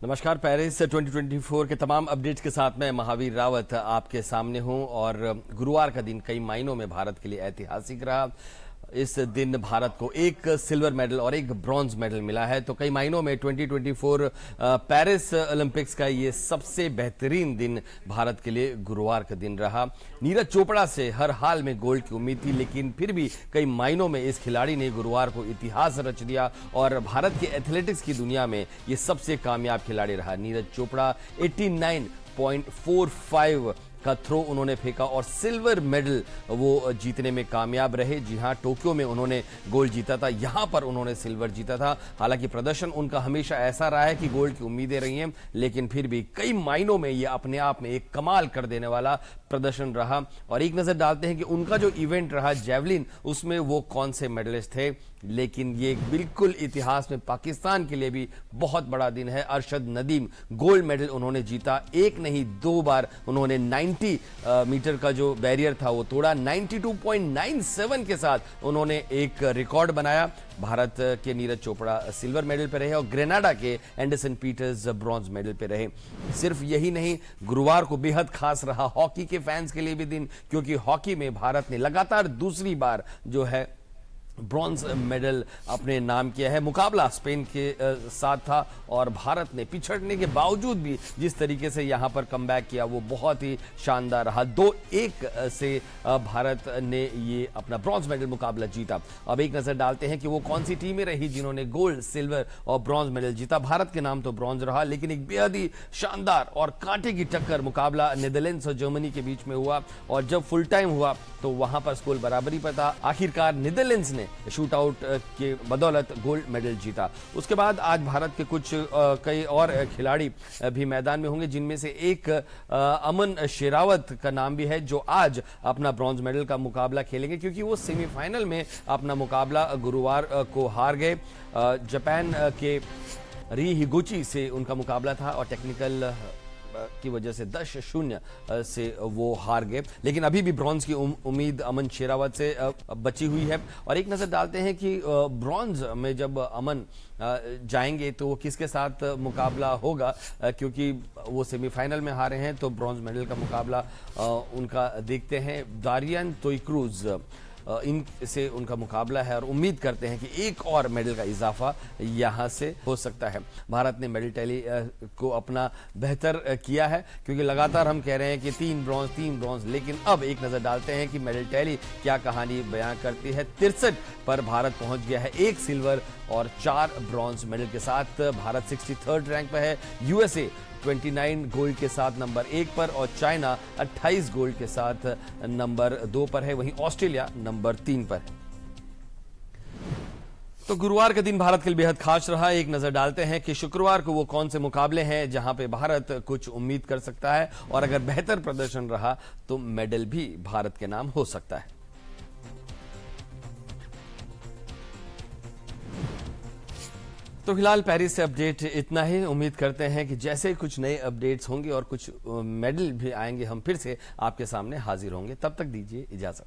नमस्कार। पेरिस 2024 के तमाम अपडेट्स के साथ मैं महावीर रावत आपके सामने हूं और गुरुवार का दिन कई मायनों में भारत के लिए ऐतिहासिक रहा। इस दिन भारत को एक सिल्वर मेडल और एक ब्रॉन्ज मेडल मिला है, तो कई मायनों में 2024 पेरिस ओलंपिक्स का ये सबसे बेहतरीन दिन भारत के लिए गुरुवार का दिन रहा। नीरज चोपड़ा से हर हाल में गोल्ड की उम्मीद थी, लेकिन फिर भी कई मायनों में इस खिलाड़ी ने गुरुवार को इतिहास रच दिया और भारत के एथलेटिक्स की दुनिया में ये सबसे कामयाब खिलाड़ी रहा। नीरज चोपड़ा 89.45 का थ्रो उन्होंने फेंका और सिल्वर मेडल वो जीतने में कामयाब रहे। जी हां, टोक्यो में उन्होंने गोल्ड जीता था, यहां पर उन्होंने सिल्वर जीता था। हालांकि प्रदर्शन उनका हमेशा ऐसा रहा है कि गोल्ड की उम्मीदें रही हैं, लेकिन फिर भी कई मायनों में ये अपने आप में एक कमाल कर देने वाला प्रदर्शन रहा। और एक नजर डालते हैं कि उनका जो इवेंट रहा जेवलिन, उसमें वो कौन से मेडलिस्ट थे, लेकिन ये बिल्कुल इतिहास में पाकिस्तान के लिए भी बहुत बड़ा दिन है। अरशद नदीम गोल्ड मेडल उन्होंने जीता, एक नहीं दो बार उन्होंने 90 मीटर का जो बैरियर था वो तोड़ा। 92.97 के साथ उन्होंने एक रिकॉर्ड बनाया। भारत के नीरज चोपड़ा सिल्वर मेडल पे रहे और ग्रेनाडा के एंडरसन पीटर्स ब्रॉन्ज मेडल पे रहे। सिर्फ यही नहीं, गुरुवार को बेहद खास रहा हॉकी के फैंस के लिए भी दिन, क्योंकि हॉकी में भारत ने लगातार दूसरी बार जो है ब्रॉन्ज मेडल अपने नाम किया है। मुकाबला स्पेन के साथ था और भारत ने पिछड़ने के बावजूद भी जिस तरीके से यहां पर कमबैक किया वो बहुत ही शानदार रहा। 2-1 से भारत ने ये अपना ब्रॉन्ज मेडल मुकाबला जीता। अब एक नजर डालते हैं कि वो कौन सी टीमें रही जिन्होंने गोल्ड, सिल्वर और ब्रॉन्ज मेडल जीता। भारत के नाम तो ब्रॉन्ज रहा, लेकिन एक बेहद ही शानदार और कांटे की टक्कर मुकाबला नीदरलैंड्स और जर्मनी के बीच में हुआ और जब फुल टाइम हुआ तो वहां पर स्कोर बराबरी पर था। आखिरकार नीदरलैंड्स ने शूट आउट के बदौलत गोल्ड मेडल जीता। उसके बाद आज भारत के कुछ कई और खिलाड़ी भी मैदान में होंगे, जिनमें से एक अमन शेरावत का नाम भी है, जो आज अपना ब्रॉन्ज मेडल का मुकाबला खेलेंगे, क्योंकि वो सेमीफाइनल में अपना मुकाबला गुरुवार को हार गए। जापान के री हिगुची से उनका मुकाबला था और टेक्निकल की वजह से 10-0 से वो हार गए, लेकिन अभी भी ब्रॉन्ज की उम्मीद अमन शेरावत से बची हुई है। और एक नजर डालते हैं कि ब्रॉन्ज में जब अमन जाएंगे तो वो किसके साथ मुकाबला होगा, क्योंकि वो सेमीफाइनल में हारे हैं, तो ब्रॉन्ज मेडल का मुकाबला उनका देखते हैं। दारियन तोइक्रूज इनसे उनका मुकाबला है और उम्मीद करते हैं कि एक और मेडल का इजाफा यहां से हो सकता है। भारत ने मेडल टैली को अपना बेहतर किया है, क्योंकि लगातार हम कह रहे हैं कि 3 ब्रॉन्ज, लेकिन अब एक नजर डालते हैं कि मेडल टैली क्या कहानी बयां करती है। 63 पर भारत पहुंच गया है, 1 सिल्वर और 4 ब्रॉन्ज मेडल के साथ। भारत 63rd रैंक पर है, यूएसए 29 गोल्ड के साथ नंबर 1 पर और चाइना 28 गोल्ड के साथ नंबर 2 पर है, वहीं ऑस्ट्रेलिया नंबर 3 पर है। तो गुरुवार का दिन भारत के लिए बेहद खास रहा। एक नजर डालते हैं कि शुक्रवार को वो कौन से मुकाबले हैं जहां पे भारत कुछ उम्मीद कर सकता है और अगर बेहतर प्रदर्शन रहा तो मेडल भी भारत के नाम हो सकता है। तो फिलहाल पेरिस से अपडेट इतना ही। उम्मीद करते हैं कि जैसे कुछ नए अपडेट्स होंगे और कुछ मेडल भी आएंगे, हम फिर से आपके सामने हाजिर होंगे। तब तक दीजिए इजाजत।